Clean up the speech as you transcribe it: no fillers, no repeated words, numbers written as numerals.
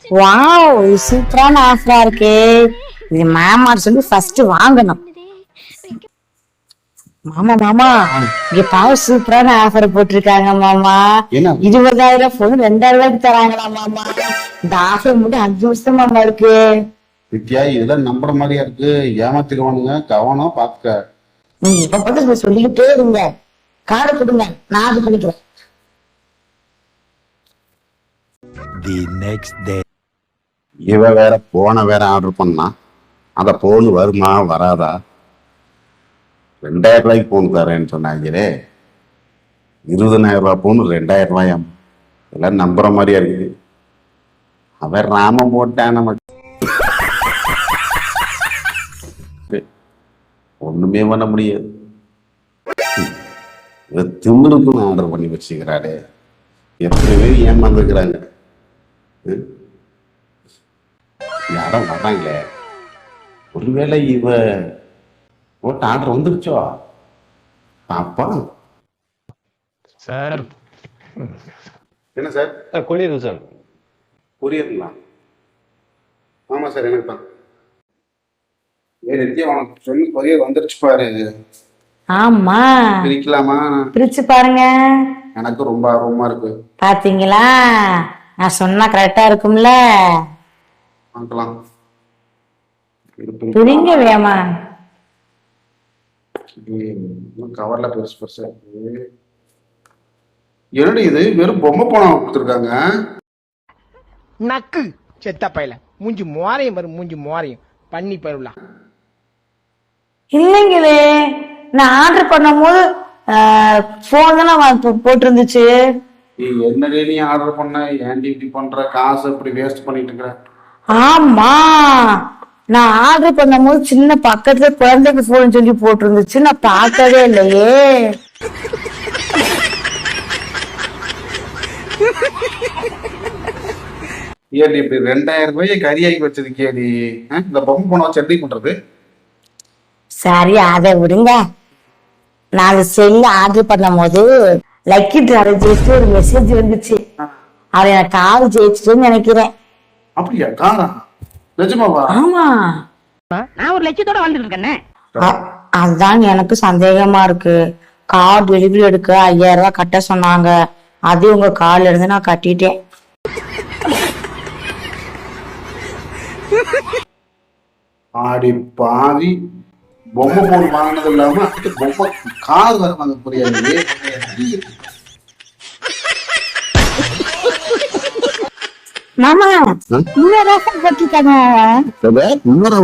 Wow, சூப்பரான ஆஃபரா இருக்கே. இது மாமா சொல்லி ஃபர்ஸ்ட் வாங்கணும். மாமா மாமா, இங்க பாவ சூப்பரான ஆஃபர் போட்டிருக்காங்க மாமா. 20,000 போன் 2,000 தராங்களா மாமா. இந்த ஆஃபர் மட்டும் 5 வருஷம் மாமா இருக்கு. வித்யா, இதெல்லாம் நம்புற மாதிரியா இருக்கு? ஏமாத்திடுவானுங்க, கவனம் பாத்துக்க. நீங்க இப்ப பார்த்து சொல்லிக்கிட்டே இருங்க. கார்டு கொடுங்க, நான் அது பண்ணிக்கிறேன். இவ வேற போன வேற ஆர்டர் பண்ணா. அந்த போன் வருமா வராதா? 2,000 ரூபாய்க்கு போன் தரேன்னு சொன்னாங்களே. 20,000 ரூபாய் போன் 2,000 ரூபாயாம். எல்லாம் நம்புற மாதிரியா இருக்குது. அவன் ராமம் போட்டான் நமக்கு. ஒண்ணுமே பண்ண முடியாது. திமிருக்குன்னு ஆர்டர் பண்ணி வச்சுக்கிறாரு. எப்பவே ஏமாந்துக்கிறாங்க. யாரும் வர்றாங்களே, ஒருவேளை இவ போட்ட ஆர்டர் வந்துருச்சோ பாப்பா. சார் என்ன சார்? Courier sir. கொரியருங்களா? ஆமா சார், எனக்கு தான். நித்யா, உனக்கு சொல்லி கொரியர் வந்துருச்சு பாரு. ஆமா, பிரிக்கலாமா? பிரிச்சு பாருங்க. எனக்கு ரொம்ப ஆர்வமா இருக்கு. பாத்தீங்களா, நான் சொன்னா கரெக்டா இருக்கும்ல. பார்க்கலாம். பிரிங்க வேமா. கவர்ல பெருசு பெருசா இருக்கு. என்னடி இது, வெறும் பொம்மை பணம் கொடுத்துருக்காங்க. நக்கு செத்த பையல மூஞ்சி மோரையும் வரும், மூஞ்சி மோரையும் பண்ணி பருவலாம். இல்லைங்களே, நான் ஆர்டர் பண்ணும் போது போன் தானே போட்டிருந்துச்சு. நீ என்னடி நீ ஆர்டர் பண்ண? ஏன்டி இப்படி பண்ற? காசு இப்படி வேஸ்ட் பண்ணிட்டு இருக்கிற. ஆமா, நான் ஆர்டர் பண்ணும் போது சின்ன பக்கத்துல குழந்தைக்கு போன் சொல்லி போட்டிருந்துச்சு. நான் பார்க்கவே இல்லையே. ஏடி இப்படி 2,000 ரூபாயை கரியாக்கி வச்சிருக்கேடி. இந்த பொம்மை பணம் வச்சு எப்படி பண்றது? சரி, அதை விடுங்க. நான் செல்ல ஆர்டர் பண்ணும் போது லக்கி டிராவல் ஜெயிச்சு ஒரு மெசேஜ் வந்துச்சு. அவர் எனக்கு கார் ஜெயிச்சுட்டுன்னு நினைக்கிறேன். அப்படியா? காரா? நிஜமாவா? ஆமா, நான் ஒரு லட்சத்தோட வாழ்ந்துட்டு இருக்கேன். அதுதான் எனக்கு சந்தேகமா இருக்கு. கார் டெலிவரி எடுக்க 5,000 ரூபாய் கட்ட சொன்னாங்க. அது உங்க கார்ல இருந்து நான் கட்டிட்டேன். ஆடி பாவி, பொம்மை போன் வாங்கினது இல்லாம அதுக்கு பொம்மை கார் வர வாங்க புரியாது. மாமா, இன்னொரு கட்டிட்டாங்க. இன்னொரு